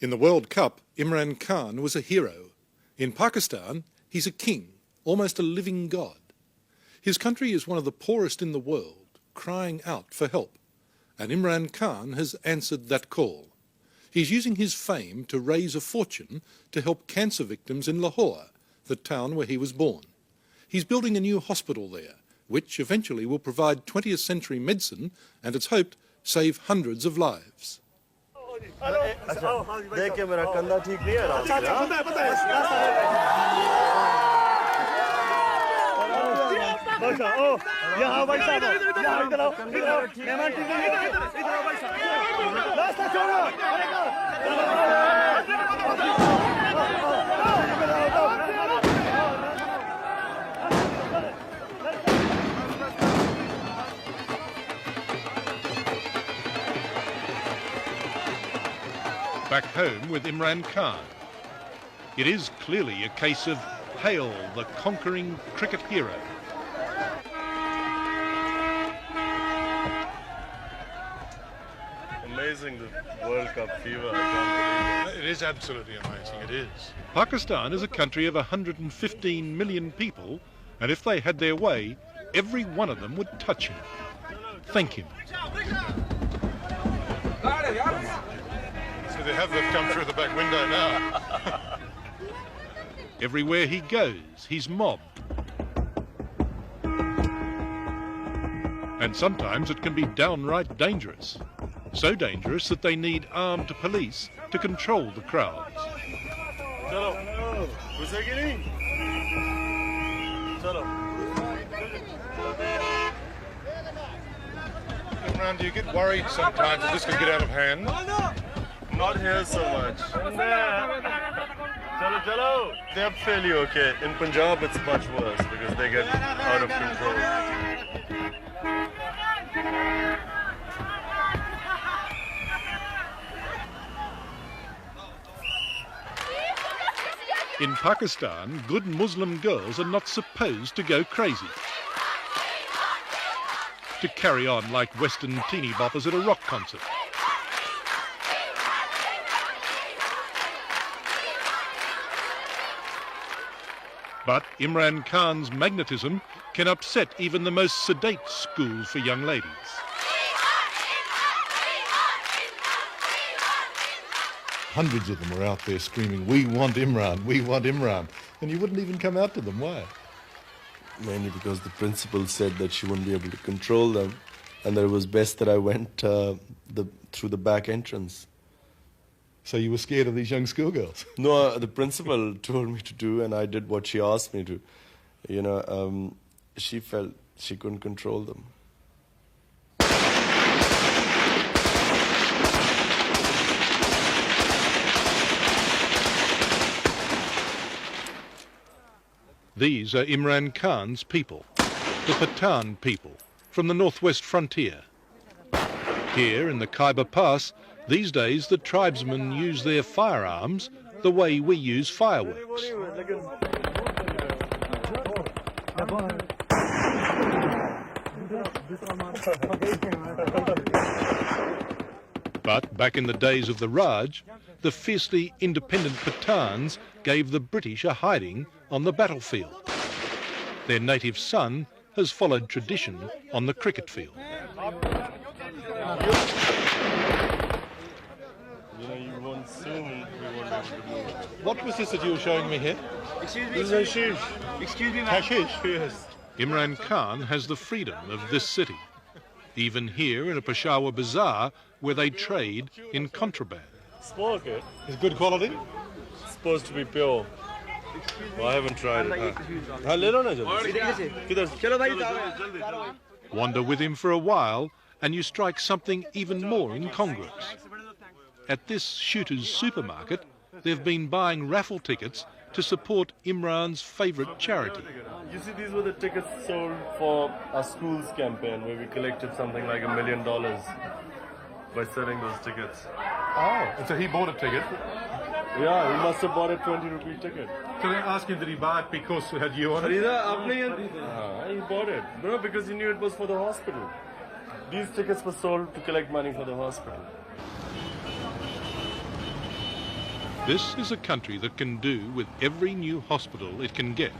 In the World Cup, Imran Khan was a hero. In Pakistan, he's a king, almost a living god. His country is one of the poorest in the world, crying out for help. And Imran Khan has answered that call. He's using his fame to raise a fortune to help cancer victims in Lahore, the town where he was born. He's building a new hospital there, which eventually will provide 20th century medicine and, it's hoped, save hundreds of lives. Back home with Imran Khan. It is clearly a case of hail the conquering cricket hero. Amazing, the World Cup fever. I can't believe it. It is absolutely amazing, it is. Pakistan is a country of 115 million people, and if they had their way, every one of them would touch him, thank him. So they've come through the back window now. Everywhere he goes, he's mobbed. And sometimes it can be downright dangerous. So dangerous that they need armed police to control the crowds. Chalo. Chalo. Imran, do you get worried sometimes that this could get out of hand? Not here so much. Chalo, chalo. They're fairly okay. In Punjab, it's much worse because they get out of control. In Pakistan, good Muslim girls are not supposed to go crazy, to carry on like Western teeny boppers at a rock concert. But Imran Khan's magnetism can upset even the most sedate schools for young ladies. Hundreds of them are out there screaming, "We want Imran, we want Imran." And you wouldn't even come out to them. Why? Mainly because the principal said that she wouldn't be able to control them, and that it was best that I went through the back entrance. So you were scared of these young schoolgirls? No, the principal told me to do, and I did what she asked me to. You know, she felt she couldn't control them. These are Imran Khan's people, the Pathan people, from the northwest frontier. Here in the Khyber Pass, these days the tribesmen use their firearms the way we use fireworks. But back in the days of the Raj, the fiercely independent Pathans gave the British a hiding on the battlefield. Their native son has followed tradition on the cricket field. You know, you won't soon we won't be able to move. What was this that you were showing me here? Excuse me, This is hashish. excuse me, ma'am. Hashish. Yes. Imran Khan has the freedom of this city, even here in a Peshawar bazaar where they trade in contraband. Smoke it. Is good quality? It's supposed to be pure. Well, I haven't tried it. हाँ ले लो ना जल्दी. किधर? चलो भाई, Wander with him for a while and you strike something even more incongruous. At this shooter's supermarket, they've been buying raffle tickets to support Imran's favourite charity. You see, these were the tickets sold for our school's campaign where we collected something like $1 million by selling those tickets. Oh, and so he bought a ticket. Yeah, he must have bought a 20-rupee ticket. So they asked him, did he buy it because it had you on it? He bought it. No, because he knew it was for the hospital. These tickets were sold to collect money for the hospital. This is a country that can do with every new hospital it can get.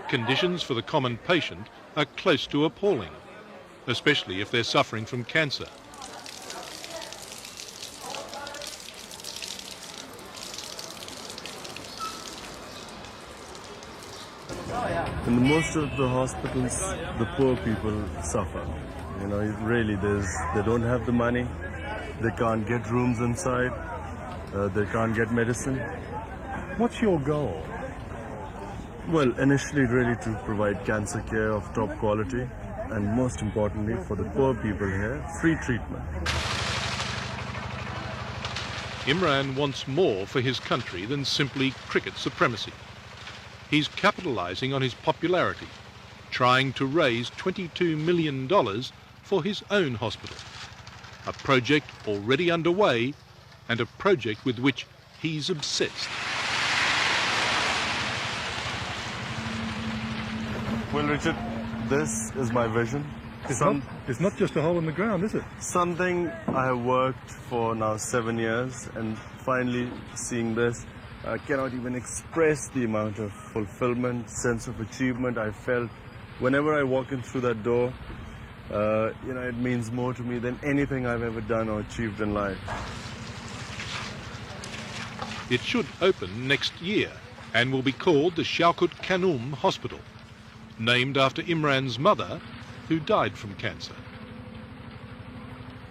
Conditions for the common patient are close to appalling, especially if they're suffering from cancer. In most of the hospitals, the poor people suffer. You know, really, they don't have the money, they can't get rooms inside, they can't get medicine. What's your goal? Well, initially really to provide cancer care of top quality, and most importantly for the poor people here, free treatment. Imran wants more for his country than simply cricket supremacy. He's capitalising on his popularity, trying to raise $22 million for his own hospital, a project already underway and a project with which he's obsessed. Well, Richard, this is my vision. It's not just a hole in the ground, is it? Something I have worked for now 7 years, and finally seeing this, I cannot even express the amount of fulfillment, sense of achievement I felt whenever I walk in through that door. You know, it means more to me than anything I've ever done or achieved in life. It should open next year and will be called the Shaukat Khanum Hospital, named after Imran's mother, who died from cancer.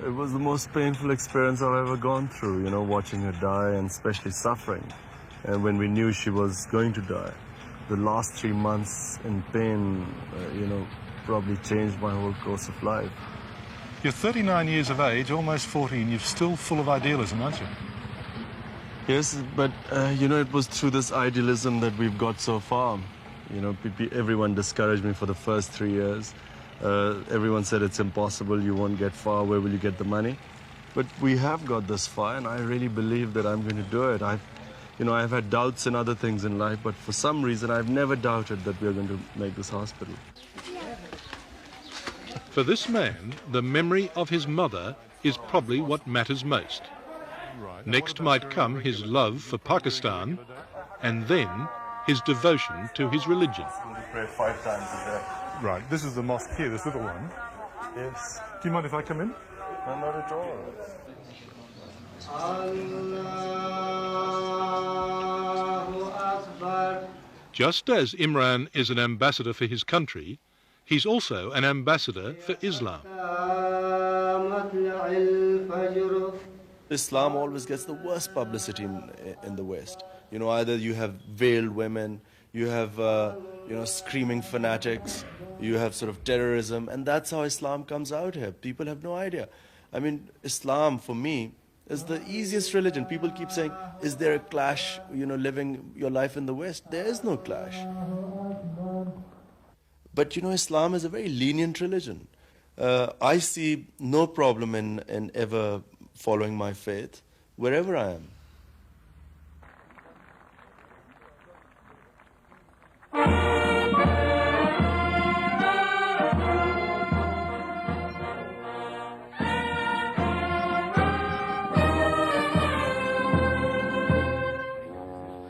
It was the most painful experience I've ever gone through, you know, watching her die and especially suffering. And when we knew she was going to die, the last 3 months in pain, you know, probably changed my whole course of life. You're 39 years of age, almost 40, and you're still full of idealism, aren't you? Yes, but, you know, it was through this idealism that we've got so far. You know, everyone discouraged me for the first 3 years. Everyone said it's impossible, you won't get far, where will you get the money? But we have got this far, and I really believe that I'm going to do it. I've had doubts in other things in life, but for some reason I've never doubted that we're going to make this hospital. For this man, the memory of his mother is probably what matters most. Next might come his love for Pakistan, and then his devotion to his religion. We pray 5 times a day. Right, this is the mosque here, this little one. Yes. Do you mind if I come in? No, not at all. Just as Imran is an ambassador for his country, he's also an ambassador for Islam. Islam always gets the worst publicity in the West. You know, either you have veiled women, you have, you know, screaming fanatics, you have sort of terrorism, and that's how Islam comes out here. People have no idea. I mean, Islam, for me, is the easiest religion. People keep saying, is there a clash, you know, living your life in the West? There is no clash. But, you know, Islam is a very lenient religion. I see no problem in ever following my faith, wherever I am.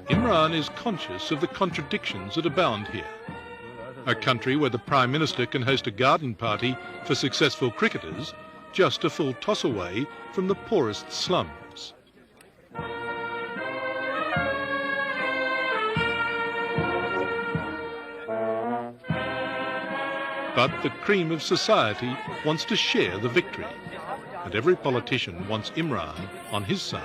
Imran is conscious of the contradictions that abound here. A country where the Prime Minister can host a garden party for successful cricketers, just a full toss away from the poorest slums. But the cream of society wants to share the victory, and every politician wants Imran on his side.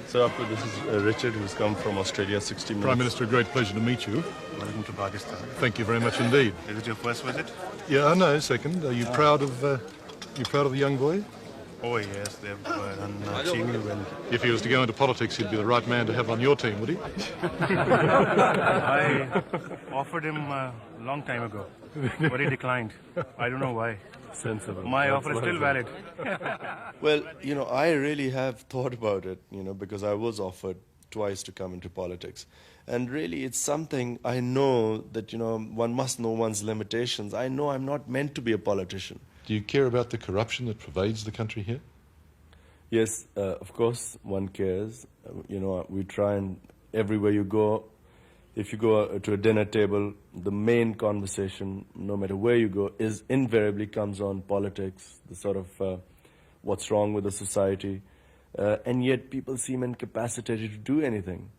So after this is Richard, who's come from Australia, 60 minutes. Prime Minister, a great pleasure to meet you. Welcome to Pakistan. Thank you very much indeed. Is it your first visit? Yeah, no, second. Are you proud of the young boy? Oh yes, they've done extremely well. If he was to go into politics, he'd be the right man to have on your team, would he? I offered him a long time ago, but he declined. I don't know why. Sensible. My offer is still valid. Well, you know, I really have thought about it, you know, because I was offered twice to come into politics. And really, it's something I know that, you know, one must know one's limitations. I know I'm not meant to be a politician. Do you care about the corruption that pervades the country here? Yes, of course, one cares. We try and everywhere you go, if you go to a dinner table, the main conversation, no matter where you go, is invariably comes on politics, the sort of what's wrong with the society. And yet people seem incapacitated to do anything.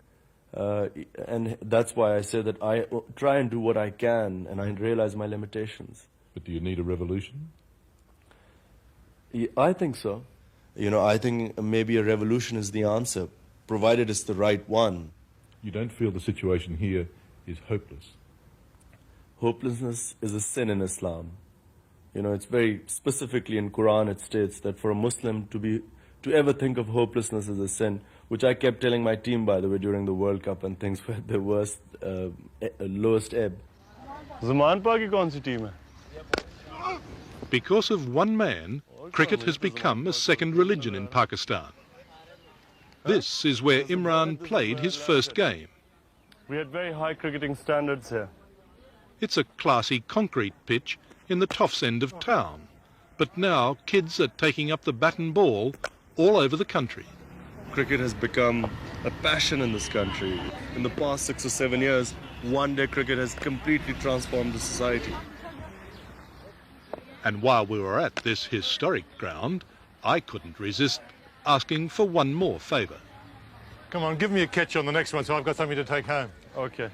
And that's why I say that I try and do what I can, and I realize my limitations. But do you need a revolution? Yeah, I think so. I think maybe a revolution is the answer, provided it's the right one. You don't feel the situation here is hopeless? Hopelessness is a sin in Islam. It's very specifically in Quran it states that for a Muslim to ever think of hopelessness as a sin, which I kept telling my team, by the way, during the World Cup and things were the worst, lowest ebb. Zamanpa ki kaun si team hai? Because of one man, cricket has become a second religion in Pakistan. This is where Imran played his first game. We had very high cricketing standards here. It's a classy concrete pitch in the Toffs end of town. But now kids are taking up the bat and ball all over the country. Cricket has become a passion in this country. In the past 6 or 7 years, one-day cricket has completely transformed the society. And while we were at this historic ground, I couldn't resist asking for one more favour. Come on, give me a catch on the next one so I've got something to take home. Okay.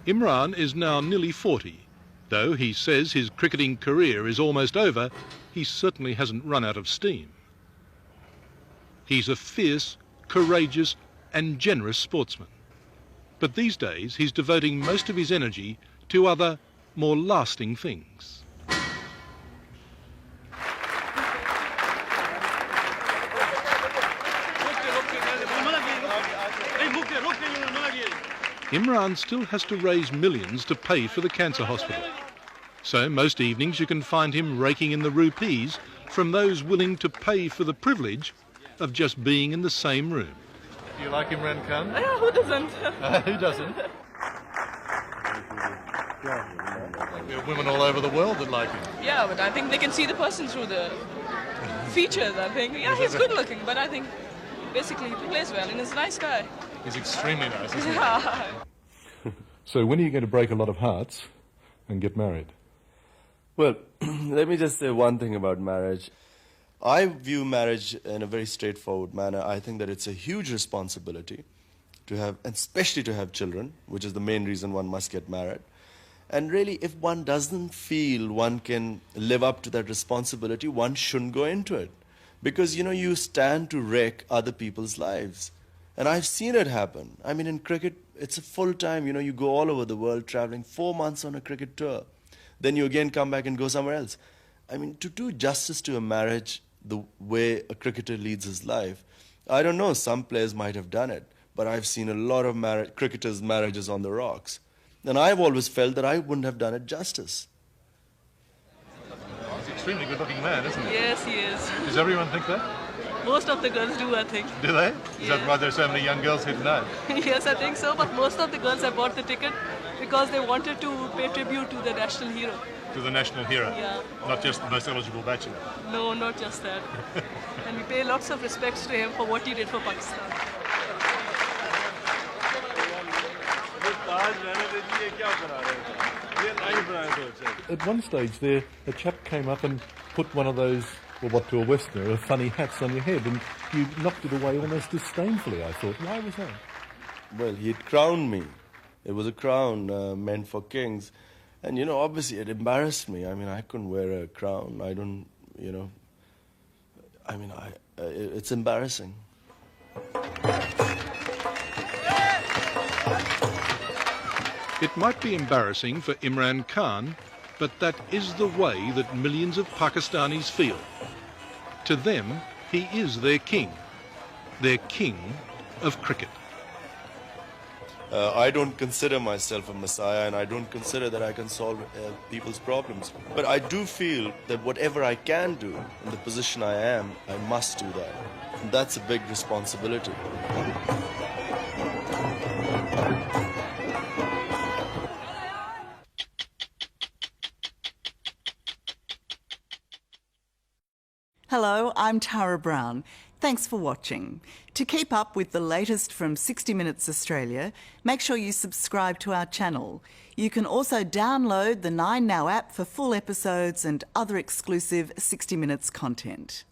Imran is now nearly 40. Though he says his cricketing career is almost over, he certainly hasn't run out of steam. He's a fierce, courageous and generous sportsman. But these days he's devoting most of his energy to other, more lasting things. Imran still has to raise millions to pay for the cancer hospital. So most evenings you can find him raking in the rupees from those willing to pay for the privilege of just being in the same room. Do you like Imran Khan? Yeah, who doesn't? Who doesn't? There are women all over the world that like him. Yeah, but I think they can see the person through the features, I think. Yeah, he's good looking, but I think basically he plays well and he's a nice guy. He's extremely nice, isn't he? Yeah. So when are you going to break a lot of hearts and get married? Well, let me just say one thing about marriage. I view marriage in a very straightforward manner. I think that it's a huge responsibility to have, and especially to have children, which is the main reason one must get married. And really, if one doesn't feel one can live up to that responsibility, one shouldn't go into it. Because, you stand to wreck other people's lives. And I've seen it happen. I mean, in cricket, it's a full time, you go all over the world traveling 4 months on a cricket tour. Then you again come back and go somewhere else. I mean, to do justice to a marriage the way a cricketer leads his life, I don't know, some players might have done it, but I've seen a lot of cricketers' marriages on the rocks. And I've always felt that I wouldn't have done it justice. He's an extremely good-looking man, isn't he? Yes, he is. Does everyone think that? Most of the girls do, I think. Do they? Is that Yeah. why there's so many young girls here tonight? Yes, I think so, but most of the girls have bought the ticket because they wanted to pay tribute to the national hero. To the national hero? Yeah. Not just the most eligible bachelor? No, not just that. And we pay lots of respects to him for what he did for Pakistan. At one stage there, a chap came up and put one of those, well, what to a Westerner, are funny hats on your head, and you knocked it away almost disdainfully, I thought. Why was that? Well, he'd crowned me. It was a crown meant for kings. And, obviously it embarrassed me. I mean, I couldn't wear a crown. I don't, it's embarrassing. It might be embarrassing for Imran Khan, but that is the way that millions of Pakistanis feel. To them, he is their king of cricket. I don't consider myself a messiah, and I don't consider that I can solve people's problems. But I do feel that whatever I can do in the position I am, I must do that. And that's a big responsibility. Hello, I'm Tara Brown. Thanks for watching. To keep up with the latest from 60 Minutes Australia, make sure you subscribe to our channel. You can also download the 9Now app for full episodes and other exclusive 60 Minutes content.